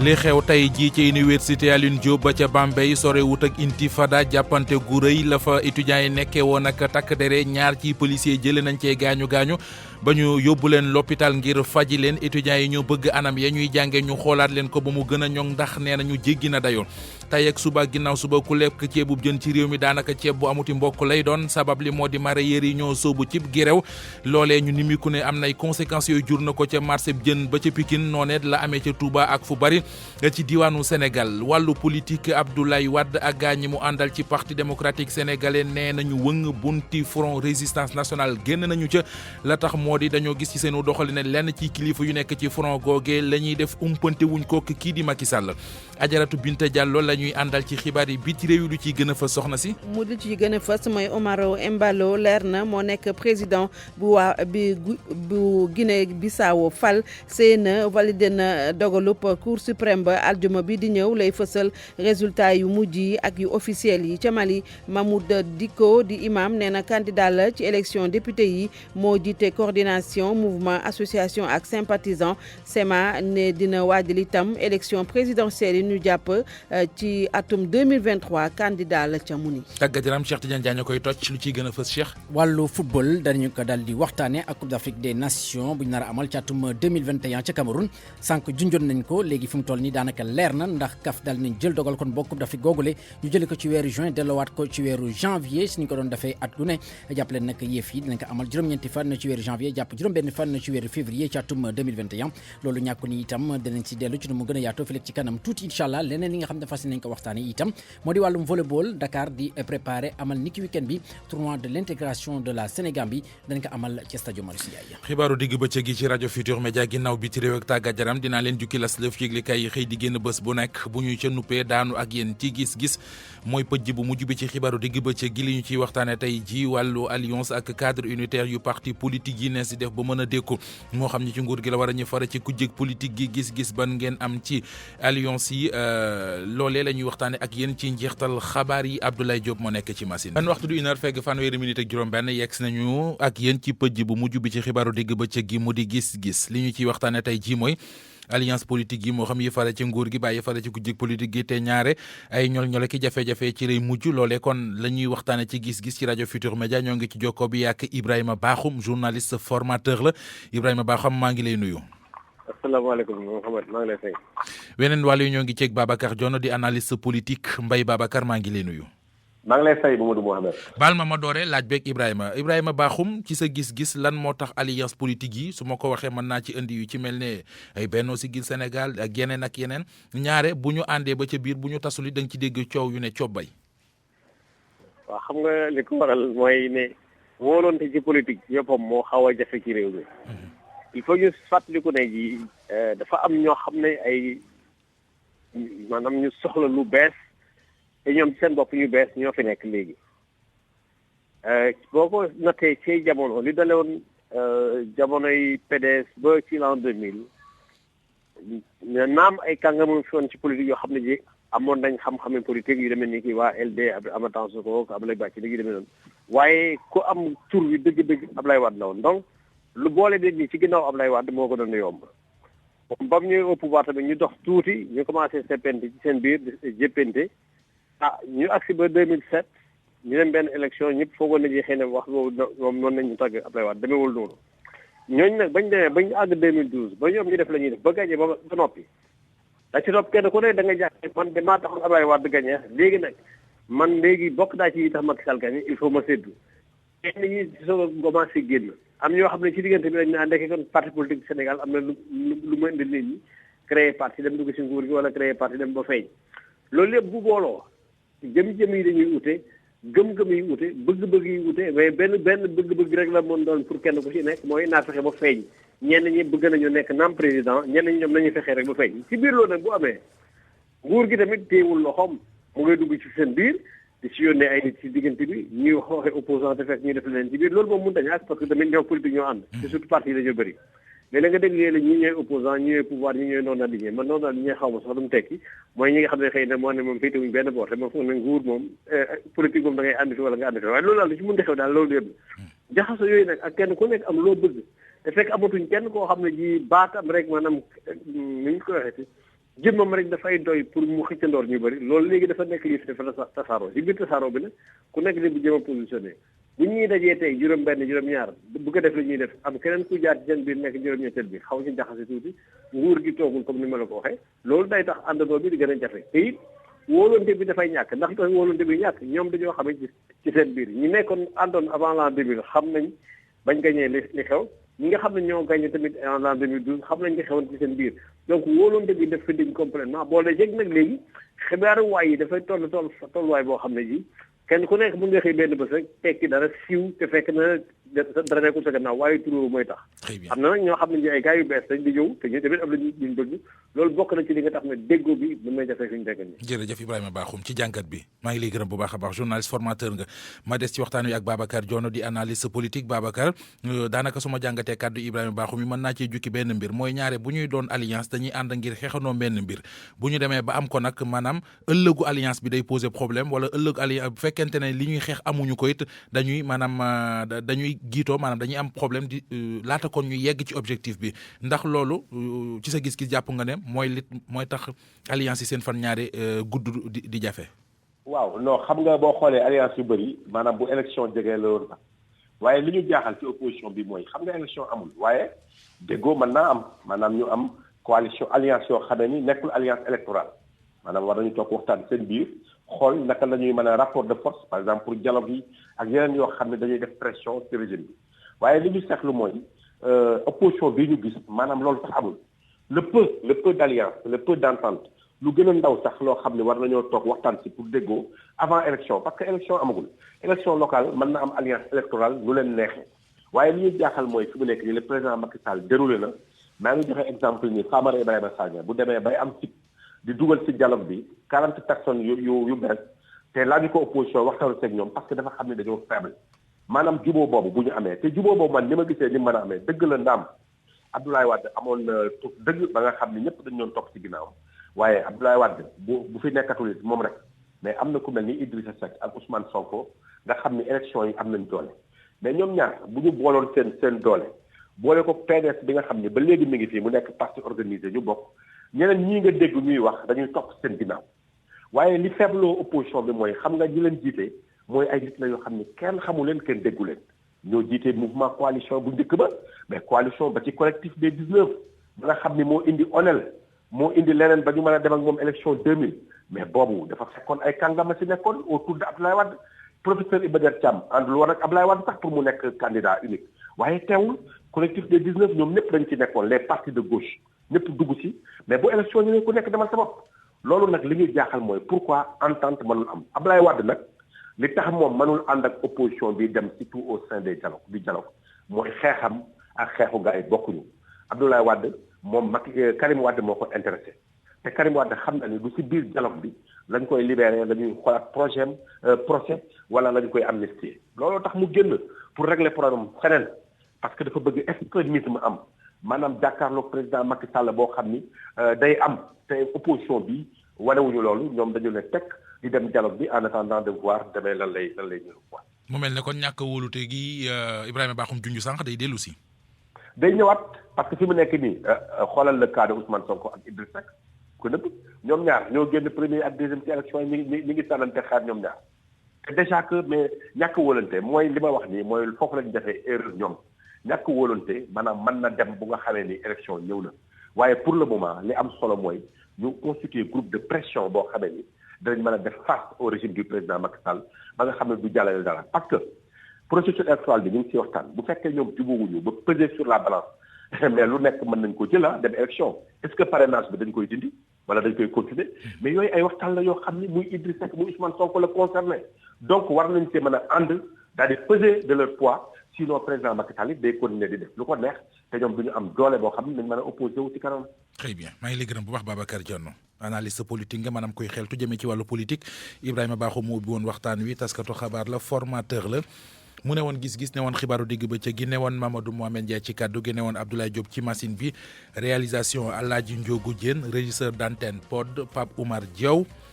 li xew tey jii ci université Alioune Diop ba ca Bambey sorewut ak intifada jàppante gu rëy la fa étudiants yi nekkee woon ak takk dere ñaar ci policier jëlee nañ cee gaañu ba ñu yóbbu leen l'hôpital ngir faji leen étudiants yi ñu bëgg anam ya ñuy jànge ñu xoolaat leen ko ba mu gën a ñoŋ ndax nee na ñu jéggi na dayoo tey ak suba ginnaaw suba ku lekk ceebub jën ci réew mi daanaka ceeb bu amuti mbokk lay doon sabab li moo di mareyeur yi ñoo sóobu cib girew loolee ñu nimiku ne am nay conséquences yooyu jur na ko ca marché jën ba ca Pikine noonee la amee ca Touba ak fu bari ci diwaanu Sénégal wàllu politique Abdoulaye Wade ak gaañi mu àndal ci parti démocratique sénégalais nee nañu wëng bunti front résistance nationale génn nañu ca la tax moo di dañoo gis ci seenu doxali ne lenn ci kilifa yu nekk ci front googe la ñuy def umpante wuñ ko kii di Macky Sall Ajaratu Binta Diallo la ñuy àndal ci xibaar yi biti réew yi lu ciy gën a fës soxna si. mu di ci gën a fës mooy Omaro Embalo leer na moo nekk président bu bu Guinée Bissau fal CNE validé na dogalub Cour suprême ba aljuma bi di ñëw lay fësal résultat yu mujj yi ak yu officiel yi ca Mali Mamoud Dicko di imam nee na candidat la ci élection député yi moo jiite coordination mouvement association ak sympathisant SEMA ne dina waajal itam élection présidentielle yi ñu jàpp ci atum 2023 candidat la ca Muni. tàggat yaram Cheikh Tidiane Diagne koy toj lu ciy gën a fës Cheikh. wàllu football dañu ko daal di waxtaanee ak Coupe d'Afrique des Nations bu ñu nar a amal ci atum 2021 ca Cameroun sànq junjoon nañ ko léegi fi mu toll nii daanaka leer na ndax CAF daal nañ jël dogal kon bokk Coupe d'Afrique googule ñu jëlee ko ci weeru juin delloowaat ko ci weeru janvier si ñu ko doon defee at gu ne jàpp leen nag yëf yi dinañ ko amal juróom-ñeenti fan ci weeru janvier jàpp juróom-benn fan ci weeru février ci atum 2021 loolu ñàkku ni itam dinañ ci dellu ci nu mu gën a yaatoo fi ci kanam tuuti incha allah leneen li nga xam ne fas nañ ko waxtaanee itam moo di wàllum volleyball Dakar di préparé amal niki week-end bi tournoi de l'intégration de la Sénégambie dañ ko amal ci stade Marius Ndiaye. xibaaru digg bëccëg gi ci rajo Futur Média ginnaaw biti réew ak tàggat yaram dinaa leen jukki las lëf yëglekaay yi xëy di génn bés bu nekk bu ñu ca nuppee daanu ak yéen ci gis-gis mooy pëj bu mujj bi ci xibaaru digg bëccëg gi li ñu ciy waxtaane tey ji wàllu alliance ak cadre unitaire yu parti politique yi nees di def ba mën a dékku moo xam ñi ci nguur gi la war a ñu fara ci kujjeg politique gi gis-gis ban ngeen am ci alliance yi loolee la ñuy waxtaane ak yéen ci njeextal xabaar yi Abdoulaye Diop moo nekk ci machine ban waxtu du une heure fekk fanweeri minute ak juróom benn yegg nañu ak yéen ci pëj bu mujj bi ci xibaaru digg bëccëg gi mu di gis-gis li ñu ciy waxtaane tey ji mooy alliance politique yi moo xam yi fare ci nguur gi bàyyi fare ci kujjeg politique gi te ñaare ay ñol-ñole ki jafe-jafe ci lay mujj loolee kon la ñuy waxtaane ci gis-gis ci rajo Futur Média ñoo ngi ci jokkoo bi ak Ibrahima Bakhoum journaliste formateur la Ibrahima Bakhoum maa ngi lay nuyu. asalaamaaleykum Mouhamed maa ngi lay fay. weneen wàllu yi ñoo ngi ceeg Babacar Dione di analyste politique Mbaye Babacar maa ngi lay nuyu. maa ngi lay fay Mamadou Mouhamed. baal ma doore laaj beeg Ibrahima Bakhoum ci sa gis-gis lan moo tax alliance politique yi su ma ko waxee mën naa ci indi yu ci mel ne ay Benno Siggil Sénégal ak yeneen ñaare bu ñu àndee ba ca biir bu ñu tasuli da nga ci dégg coow yu ne cobbay. waaw xam nga li ko waral mooy ne wóolonte ci politique yëppam moo xaw a jafe ci réew mi. il faut ñu fàttaliku ne ji dafa am ñoo xam ne ay maanaam ñu soxla lu bees. te ñoom seen bopp ñu bees ñoo fi nekk léegi boo ko nattee ci jamono li dale woon jamonoy PDS ba ci l'an 2000 naam ay kàngam fi woon ci politique yoo xam ne ji amoon nañ xam-xame politique yu demee ni ki waa LD Amathane Soko Abdoulaye Bathily yu demee noonu waaye ku am tur wi dëgg-dëgg Abdoulaye Wade la woon donc lu boole nit ñi ci ginnaaw Abdoulaye Wade moo ko doon yomb ba mu ñëwee au pouvoir tamit ñu dox tuuti ñu commencé seppante ci seen biir jéppante ñu agsi ba 2007 ñu dem benn élection ñëpp foogoon nañu xëy na wax boobu moom noonu nañu tàgg Abdoulaye Wade demeewul noonu ñooñu nag bañ demee bañ àgg 2012 ba ñoom ñu def la ñuy def ba gagné ba noppi da ci topp kenn ku ne da nga jàpp man de maa taxoon Abdoulaye Wade gagné léegi nag man léegi bokk naa ci yi tax Macky Sall gagné il faut ma séddu ñenn ñi soo commencé génn am ñoo xam ne ci diggante bi dañ naan ndekk kon parti politique Sénégal am na lu mu indi nit ñi créer parti dem dugg si nguur gi wala créer parti dem ba feeñ loolu lépp bu booloo jëm-jëm yi dañuy ute gëm-gëm yi ute bëgg-bëgg yi ute mais benn bëgg-bëgg rek la mën doon pour kenn ku ci nekk mooy naa fexe ba feeñ ñenn ñi bëgg nañu nekk naam président ñenn ñi ñoom nañu fexee rek ba feeñ ci biir loolu nag bu amee nguur gi tamit téewul loxoom mu ngay dugg ci seen biir di ci yónnee ay nit ci diggante bi ñuy waxee opposant te fekk ñuy def leen ci biir loolu moom mënut a ñàkk parce que tamit ñoo politique ñoo ànd te surtout parti yi dañoo bëri léeg-léeg nga dégg léeg-léeg ñi ñooy opposant ñi ñooy pouvoir ñi ñooy non aligné man non aligné xaw ma sax lu mu tekki mooy ñi nga xam ne xëy na moo ne moom féetewuñ benn boor te moom foog ne nguur moom politique moom da ngay ànd fi wala nga ànd fi waaye loolu daal lu ci mën xew daal loolu yëpp jaxaso yooyu nag ak kenn ku nekk am loo bëgg te fekk amatuñ kenn koo xam ne ji baatam rek maanaam ni ñu ko waxee jëmmam rek dafay doy pour mu xëccandoor ñu bëri loolu léegi dafa nekk lii dafa tasaaroo si biir tasaaroo bi nag ku nekk di bu jëm a positionné bu ñuy dajee tey juróom-benn juróom-ñaar bu ko def li ñuy def am keneen ku jaar ci seen biir nekk juróom-ñetteel bi xaw ci jaxase tuuti nguur gi toogul comme ni ma la ko waxee loolu day tax àndandoo bi di gën a jafe te it wóolonte bi dafay ñàkk ndax tax wóolonte bi ñàkk ñoom dañoo xam ci seen biir ñi nekkoon àndoon avant l'an 2000 xam nañ bañ gañee li xew ñi nga xam ne ñoo gagné tamit en l'an 2012 xam nañ nga xewoon ci seen biir donc wóolonte bi daf fi diñ complètement boo la jeg nag léegi xibaaruwaay yi dafay tolluwaay boo xam ne ji kenn ku nekk mën nga xëy benn bés rek tekki dara siiw te fekk na dara nekkul sa gannaaw waaye turoo mooy tax am na nag ñoo xam ne ay gars yu bees dañ di ñëw te ñu tamit am lañu ñu bëgg loolu bokk na ci li nga tax ne déggoo bi mën na jafe suñu tekk ni jërëjëf Ibrahima Bakhoum ci jàngat bi maa ngi lay gërëm bu baax a baax journaliste formateur nga ma des ci waxtaan wi ak Babacar Dione di analyste politique Babacar daanaka su ma jàngatee kàddu Ibrahima Bakhoum yi mën naa cee jukki benn mbir mooy ñaare bu ñuy doon alliance dañuy ànd ngir xeexanoo benn mbir bu ñu demee ba am ko nag maanaam ëllëgu alliance bi day poser problème wala ëllëgu alliance bu fekkente ne li ñuy xeex amuñu ko it dañuy maanaam dañuy giitoo maanaam dañuy am problème di laata kon ñu yegg ci objectif bi ndax loolu ci sa gis-gis jàpp nga ne mooy tax alliance yi seen fan ñaari gudd di jafe. waaw non xam nga boo xoolee alliance yu bëri maanaam bu élection jegee la woon sax waaye li ñu jaaxal ci opposition bi mooy xam nga élection amul waaye déggoo mën naa am maanaam ñu am coalition alliance yoo xam ne ni nekkul alliance électorale maanaam war nañu toog waxtaan seen biir xool naka la ñuy mën a rapport de force par exemple pour dialogue yi ak yeneen yoo xam ne dañuy def pression ci régime bi waaye li ñu seetlu mooy opposition bii ñu gis maanaam loolu sax amul le peu d'alliance le peu d'entente lu gën a ndaw sax loo xam ne war nañoo toog waxtaan si pour déggoo avant élection parce que élection amagul élection locale mën na am alliance électorale lu leen neexee waaye li ñuy jaaxal mooy fi mu nekk nii le président Macky Sall déroulé na maa ngi joxe exemple ni Famara Ibrahima Sagna bu demee bay am fit di dugal ci dialogue bi 40 personnes yu bees te laaju ko opposition waxtaanu seeg ñoom parce que dafa xam ne dañoo faible maanaam jubóo boobu bu ñu amee te jubóo boobu man ni ma gisee ni mën a amee dëgg la ndaam Abdoulaye Wade amoon na dëgg ba nga xam ne ñëpp dañu doon topp ci ginnaaw waaye Abdoulaye Wade bu fi nekkatul it moom rek mais am na ku mel ni Idrissa Seck ak Ousmane Sonko nga xam ni élection yi am nañ doole mais ñoom ñaar bu ñu booloon seen doole boole ko PDS bi nga xam ne ba léegi mi ngi fii mu nekk parti organisé ñu bokk ñeneen ñii nga dégg ñuy wax dañuy topp seen ginnaaw waaye li faibloo opposition bi mooy xam nga ñi leen jiite mooy ay nit la yoo xam ne kenn xamu leen kenn déggu leen ñoo jiite mouvement coalition bu njëkk ba mais coalition ba ci collectif des 19 ba nga xam ni moo indi onel moo indi leneen ba ñu mën a dem ak moom élection 2000 mais boobu dafa fekkoon ay kàngama si nekkoon autour de Abdoulaye Wade professeur Iba Der Thiam àndul woon ak Abdoulaye Wade sax pour mu nekk candidat unique waaye teewul collectif des 19 ñoom ñëpp dañ ci nekkoon les partis de gauche ñëpp dugg si mais bu élection ñu ne ku nekk demal sa bopp loolu nag li ñuy jaaxal mooy pourquoi entente mënul am Abdoulaye Wade nag li tax moom mënul ànd ak opposition bi dem surtout au sein des dialogues du dialogue mooy xeexam ak xeexu gars yi bokkuñu Abdoulaye Wade moom Karim Wade moo ko intéressé te Karim Wade xam na ni du si biir dialogue bi lañ koy libéré lañuy xoolaat procès wala lañ koy amnistier looloo tax mu génn pour régler problème feneen parce que dafa bëgg extrémisme am maanaam jàkkaarloog président Macky Sall boo xam ni day am te opposition bi wanewuñu loolu ñoom dañu ne tekk di dem dialogue bi en attendant de voir demee lan lay ñëw quoi. mu mel ne kon ñàkk a wóolute gi Ibrahima Bakhoum junj sànq day dellu si. day ñëwaat parce que fi mu nekk nii xoolal le cas de Ousmane Sonko ak Idrissa Seck ko nëbb ñoom ñaar ñoo génn premier ak deuxième ci élection yi mi ngi sànnante xaar ñoom ñaar te déjà que mais ñàkk wóolante mooy li ma wax nii mooy foofu lañ defee erreur ñoom ñàkk wóolante maanaam mën na dem bu nga xamee ni élection ñëw na waaye pour le moment li am solo mooy ñu constituer groupe de pression boo xamee ni danañ mën a def face au régime du président Macky Sall ba nga xam ne du jàllale dara parce que processus électoral bi ñu ngi ci waxtaan bu fekkee ñoom jubóowuñu ba peser sur la balance mais lu nekk mën nañ ko jëla dem élection est-ce que parrainage bi dañ koy dindi wala dañ koy continuer mais yooyu ay waxtaan la yoo xam ni muy Idrissa Seck muy Ousmane Sonko la concerné donc war nañ see mën a ànd daal di peser de leur poids sinon président Macky Sall day continuer di def lu ko neex te ñoom du ñu am doole boo xam ne dañ mën a opposé wu ci kanam. très bien maa ngi lay gërëm bu baax Babacar Dione analyste politique nga maanaam koy xeltu jëmee ci wàllu politique Ibrahima Bakhoum moo ubbi woon waxtaan wi taskatu xabaar la formateur la mu ne woon gis-gis ne woon xibaaru digg bëccëg gi ne woon Mamadou Mohamed Ndiaye ci kaddu gi ne woon Abdoulaye Diop ci machine bi réalisation Alaaji Ndiogu Diène régisseur d'antenne Pod Pape Oumar Diaw